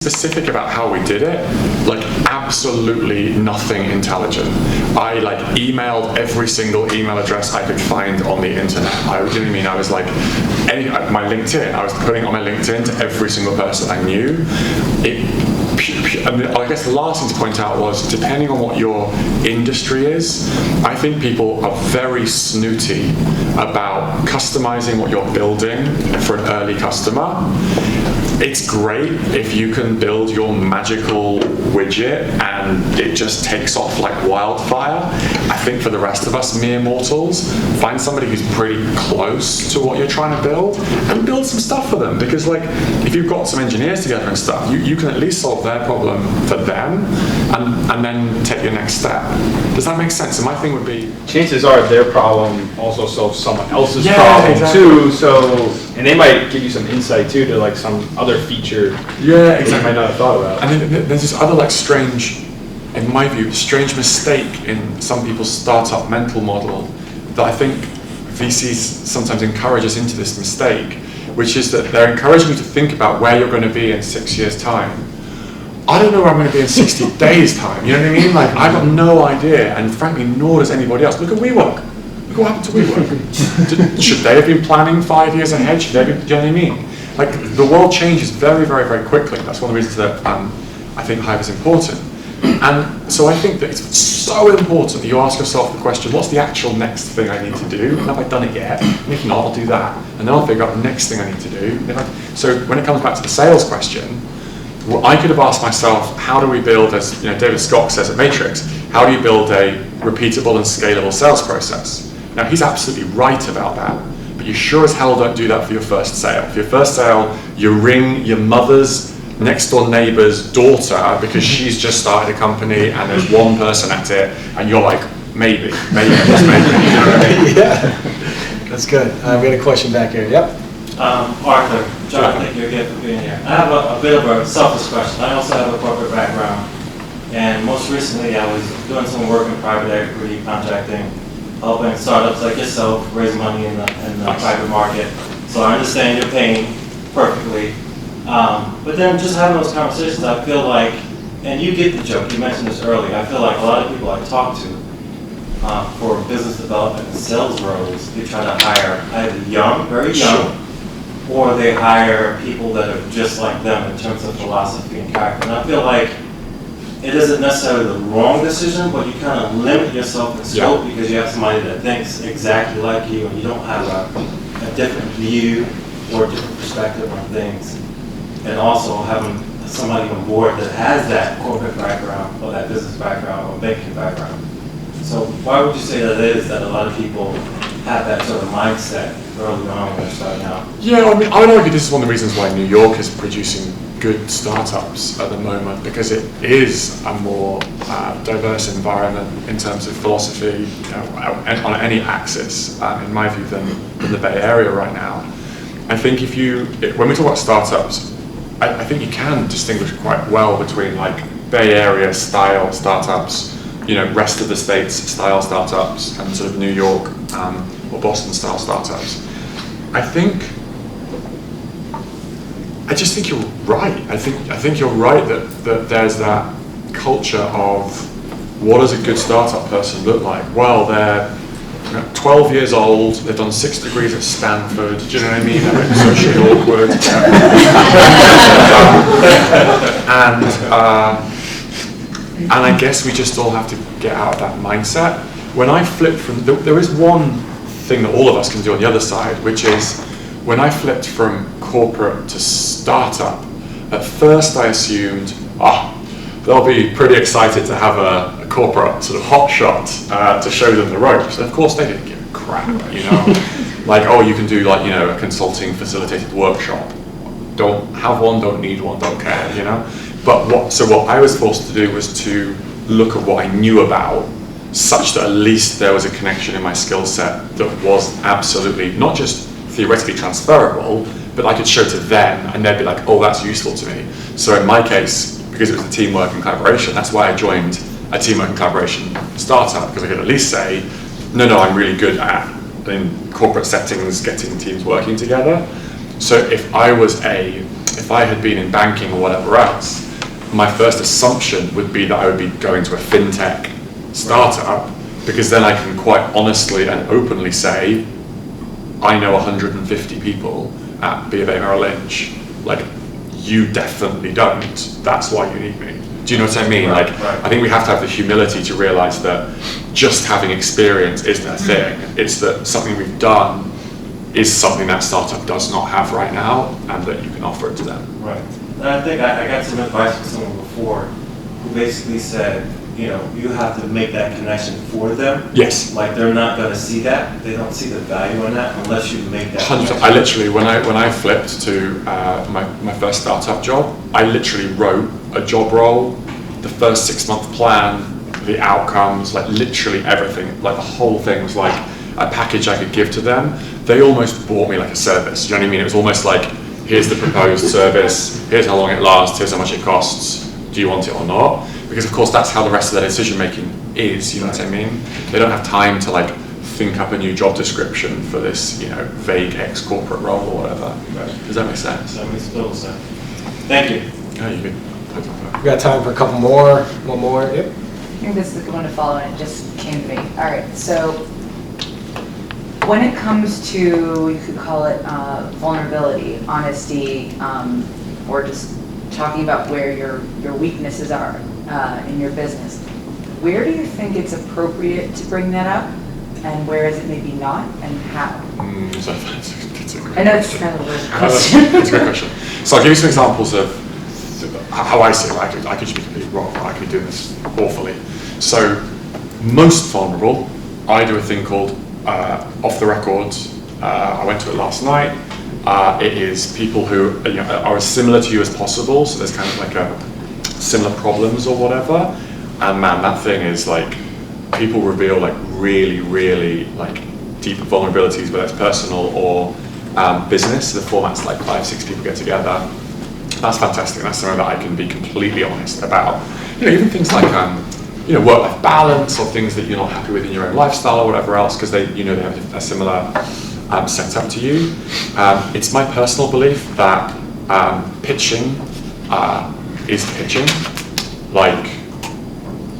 specific about how we did it, like absolutely nothing intelligent. I like emailed every single email address I could find on the internet. Do you know what I mean? I was like, my LinkedIn, I was putting on my LinkedIn to every single person I knew. And I guess the last thing to point out was, depending on what your industry is, I think people are very snooty about customizing what you're building for an early customer. It's great if you can build your magical widget and it just takes off like wildfire. I think for the rest of us mere mortals, find somebody who's pretty close to what you're trying to build and build some stuff for them. Because like, if you've got some engineers together and stuff, you can at least solve their problem for them and then take your next step. Does that make sense? And my thing would be, chances are their problem also solves someone else's problem too. So, and they might give you some insight too to like some other feature that you might not have thought about. And then there's this other like strange, in my view, strange mistake in some people's startup mental model that I think VCs sometimes encourage us into this mistake, which is that they're encouraging you to think about where you're going to be in 6 years' time. I don't know where I'm going to be in 60 days' time. You know what I mean? Like, I've got no idea, and frankly, nor does anybody else. Look at WeWork. Look what happened to WeWork. Should they have been planning 5 years ahead? Should they be, do you know what I mean? Like, the world changes very, very, very quickly. That's one of the reasons that I think Hive is important. And so I think that it's so important that you ask yourself the question, what's the actual next thing I need to do? And have I done it yet? And if not, I'll do that. And then I'll figure out the next thing I need to do. So when it comes back to the sales question, well, I could have asked myself, how do we build, as David Scott says at Matrix, how do you build a repeatable and scalable sales process? Now, he's absolutely right about that. But you sure as hell don't do that for your first sale. For your first sale, you ring your mother's next door neighbor's daughter because she's just started a company and there's one person at it, and you're like, maybe, just maybe. You know what I mean? Yeah, that's good. We got a question back here. Yep. Arthur, John, thank you again for being here. I have a bit of a selfish question. I also have a corporate background, and most recently I was doing some work in private equity, contracting, helping startups like yourself raise money in the private market. So I understand your pain perfectly. But then just having those conversations, I feel like, and you get the joke, you mentioned this earlier, I feel like a lot of people I talk to for business development and sales roles, they try to hire either young, very young, or they hire people that are just like them in terms of philosophy and character. And I feel like it isn't necessarily the wrong decision, but you kind of limit yourself in scope because you have somebody that thinks exactly like you and you don't have a different view or a different perspective on things. And also having somebody on board that has that corporate background or that business background or banking background. So why would you say that it is that a lot of people have that sort of mindset early on when they're starting out? Yeah, I mean, I would argue this is one of the reasons why New York is producing good startups at the moment, because it is a more diverse environment in terms of philosophy, on any axis, in my view, than the Bay Area right now. I think when we talk about startups, I think you can distinguish quite well between like Bay Area style startups, rest of the states style startups, and sort of New York or Boston style startups. I just think you're right. I think you're right that there's that culture of what does a good startup person look like? Well, they're 12 years old, they've done 6 degrees at Stanford, do you know what I mean? They're socially awkward. And I guess we just all have to get out of that mindset. When I flipped from, there is one thing that all of us can do on the other side, which is when I flipped from corporate to startup, at first I assumed, they'll be pretty excited to have a corporate sort of hotshot to show them the ropes. And of course they didn't give a crap, Like, you can do like, a consulting facilitated workshop. Don't have one, don't need one, don't care, But what I was forced to do was to look at what I knew about, such that at least there was a connection in my skill set that was absolutely not just theoretically transferable, but I could show to them and they'd be like, oh, that's useful to me. So in my case, because it was a teamwork and collaboration, that's why I joined a teamwork and collaboration startup, because I could at least say, no, I'm really good at, in corporate settings, getting teams working together. So if I was if I had been in banking or whatever else, my first assumption would be that I would be going to a fintech startup, because then I can quite honestly and openly say, I know 150 people at B of A Merrill Lynch. Like, you definitely don't. That's why you need me. Do you know what I mean? Right, like, right. I think we have to have the humility to realize that just having experience isn't a thing. It's that something we've done is something that startup does not have right now, and that you can offer it to them. Right. And I think I got some advice from someone before who basically said, you know, you have to make that connection for them. Yes. Like, they're not going to see that. They don't see the value in that unless you make that 100%. connection. I literally, when I flipped to my first startup job, I literally wrote a job role, the first 6-month plan, the outcomes, like literally everything. Like the whole thing was like a package I could give to them. They almost bought me like a service. You know what I mean? It was almost like, here's the proposed service, here's how long it lasts, here's how much it costs. Do you want it or not? Because of course that's how the rest of their decision making is, you know what I mean? They don't have time to like think up a new job description for this, you know, vague ex-corporate role or whatever. Right. Does that make sense? That makes total sense. Thank you. Yeah, you could. We got time for a couple more. One more. Yep. I think this is a good one to follow, and it just came to me. All right, so when it comes to, you could call it vulnerability, honesty, or just talking about where your weaknesses are in your business, where do you think it's appropriate to bring that up, and where is it maybe not, and how? So that's a great I know it's question. kind of a weird question. That's a great question. So I'll give you some examples of how I see it. I could just be completely wrong, or I could be doing this awfully. So most vulnerable, I do a thing called off the record. I went to it last night. It is people who are as similar to you as possible. So there's kind of like a similar problems or whatever. And man, that thing is like, people reveal like really, really like deep vulnerabilities, whether it's personal or business. The format's like 5-6 people get together. That's fantastic. That's something that I can be completely honest about. Even things like work-life balance, or things that you're not happy with in your own lifestyle or whatever else, because they have a similar setup to you. It's my personal belief that pitching is pitching. Like,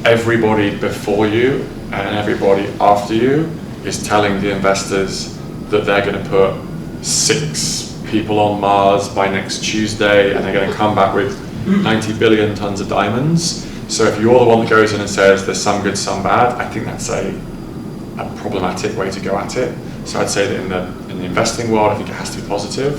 everybody before you and everybody after you is telling the investors that they're going to put 6 people on Mars by next Tuesday, and they're going to come back with 90 billion tons of diamonds. So if you're the one that goes in and says there's some good, some bad, I think that's a problematic way to go at it. So I'd say that in the investing world, I think it has to be positive.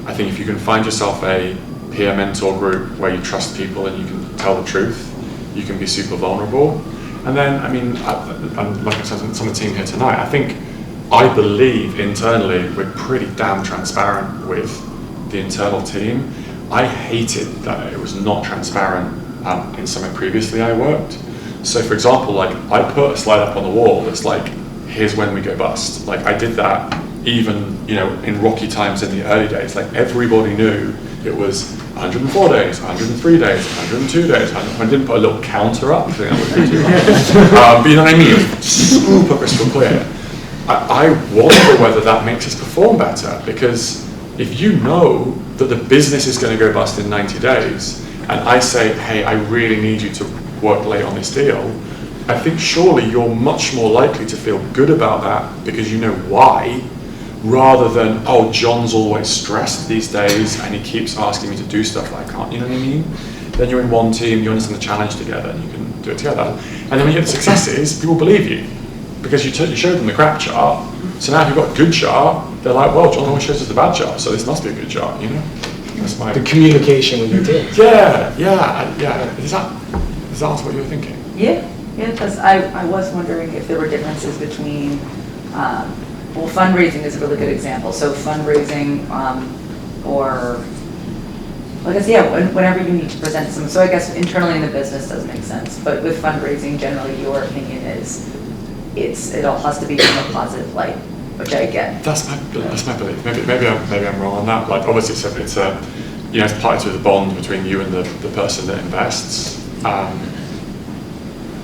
I think if you can find yourself a peer mentor group where you trust people and you can tell the truth, you can be super vulnerable. And then, I'm like I said, it's on the team here tonight, I believe internally we're pretty damn transparent with the internal team. I hated that it was not transparent in somewhere previously I worked. So for example, like I put a slide up on the wall that's like, here's when we go bust. Like I did that even, in rocky times in the early days. Like everybody knew it was 104 days, 103 days, 102 days. I didn't put a little counter up, I think that would be too much. But you know what I mean? It's super crystal clear. I wonder whether that makes us perform better, because if you know that the business is going to go bust in 90 days, and I say, hey, I really need you to work late on this deal, I think surely you're much more likely to feel good about that because you know why, rather than, oh, John's always stressed these days and he keeps asking me to do stuff that I can't, you know what I mean? Then you're in one team, you understand the challenge together, and you can do it together. And then when you get the successes, people believe you, because you showed them the crap chart. So now if you've got a good chart, they're like, well, John always shows us the bad chart, so this must be a good chart, That's my... The communication with your team. Yeah. Is that what you were thinking? Yeah, because I was wondering if there were differences between, fundraising is a really good example. So fundraising, or, I guess, whenever you need to present some, so I guess internally in the business does make sense, but with fundraising, generally your opinion is, it all has to be from a positive light, which I get. That's my belief. Maybe I'm wrong on that. Like obviously it's partly through the bond between you and the person that invests.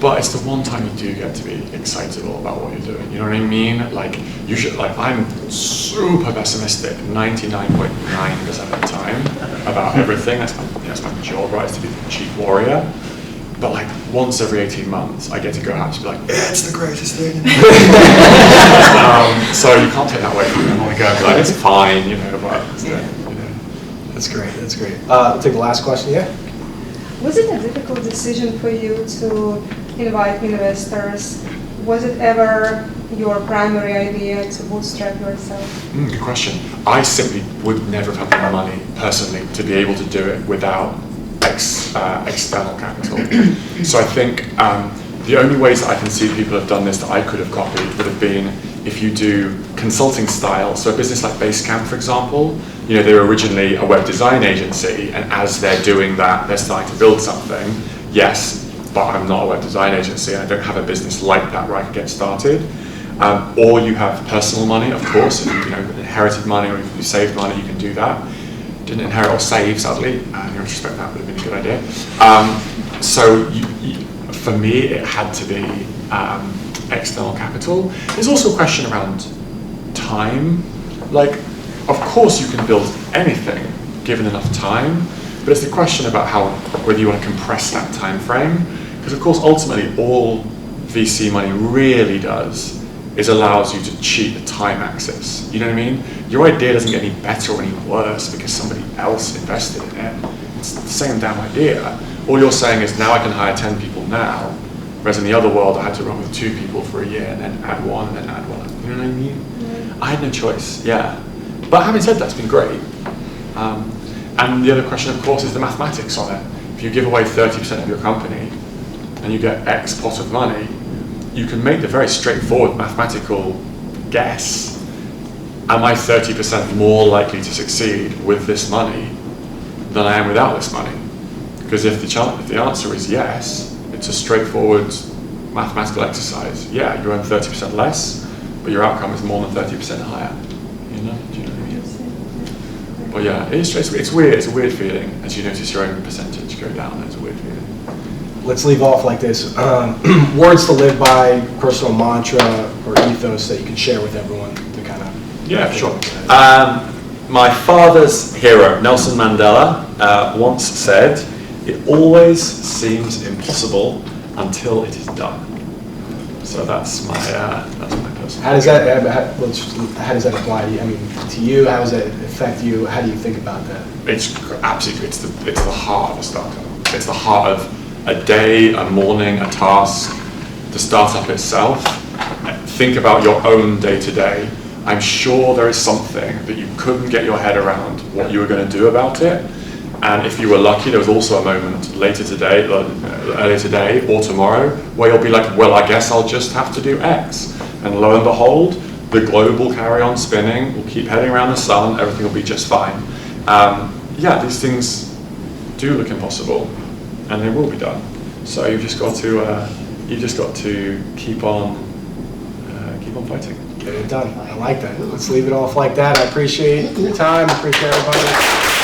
But it's the one time you do get to be excitable about what you're doing. You know what I mean? Like I'm super pessimistic 99.9% of the time. about everything. That's my job, right? Is to be the chief warrior. But like once every 18 months, I get to go out and just be like, yeah, it's the greatest thing. So you can't take that away from me. I want to go and be like, it's fine, you know, but That's great, that's great. I'll take the last question, yeah? Was it a difficult decision for you to invite investors? Was it ever your primary idea to bootstrap yourself? Good question. I simply would never have had the money personally to be able to do it without external capital. So I think the only ways that I can see people have done this that I could have copied would have been if you do consulting style. So a business like Basecamp, for example, you know, they were originally a web design agency, and as they're doing that, they're starting to build something. Yes, but I'm not a web design agency, and I don't have a business like that where I can get started. Or you have personal money, of course. If you inherited money or if you saved money, you can do that. Didn't inherit or save, sadly. In retrospect, that would have been a good idea. So for me, it had to be external capital. There's also a question around time. Like, of course you can build anything given enough time, but it's the question about whether you want to compress that time frame. Because of course, ultimately, all VC money really does is allows you to cheat the time axis. You know what I mean? Your idea doesn't get any better or any worse because somebody else invested in it. It's the same damn idea. All you're saying is now I can hire 10 people now, whereas in the other world I had to run with 2 people for a year and then add 1 and then add 1. You know what I mean? Yeah. I had no choice, yeah. But having said that, it's been great. And the other question, of course, is the mathematics on it. If you give away 30% of your company and you get X pot of money, you can make the very straightforward mathematical guess. Am I 30% more likely to succeed with this money than I am without this money? Because if the answer is yes, it's a straightforward mathematical exercise. Yeah, you earn 30% less, but your outcome is more than 30% higher. You know? Do you know what I mean? But yeah, it's weird. It's a weird feeling as you notice your own percentage go down. It's a weird feeling. Let's leave off like this. Words to live by, personal mantra or ethos that you can share with everyone to kind of... Yeah, sure. My father's hero, Nelson Mandela, once said, "It always seems impossible until it is done." So that's my personal. How does that apply to you? I mean, to you, how does that affect you? How do you think about that? It's absolutely, it's the heart of a startup. It's the heart of a day, a morning, a task, the startup itself. Think about your own day-to-day. I'm sure there is something that you couldn't get your head around what you were going to do about it. And if you were lucky, there was also a moment earlier today or tomorrow where you'll be like, well, I guess I'll just have to do X. And lo and behold, the globe will carry on spinning, we'll keep heading around the sun, everything will be just fine. Yeah, these things do look impossible, and they will be done. So you've just got to keep on fighting. Get it done. I like that. Let's leave it off like that. I appreciate your time. Appreciate everybody.